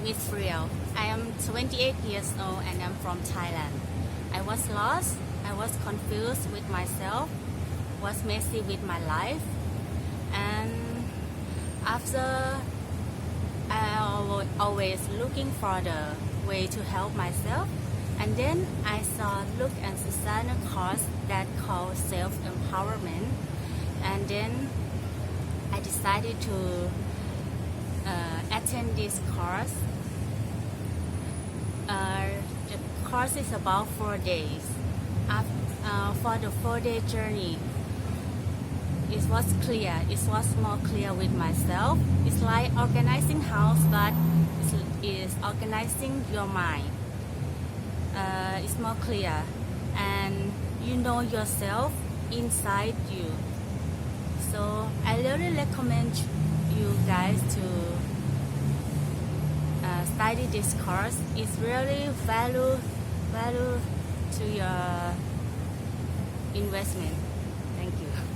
name is Friel. I am 28 years old and I'm from Thailand. I was lost, I was confused with myself, was messy with my life, and after I always looking for the way to help myself, and then I saw and Susana course that called self-empowerment, and then I decided to attend this course. The course is about 4 days. For the 4-day journey, it was clear. It was more clear with myself. It's like organizing house, but it's organizing your mind. It's more clear, and you know yourself inside you. So I really recommend you guys to study this course. It's really value to your investment. Thank you.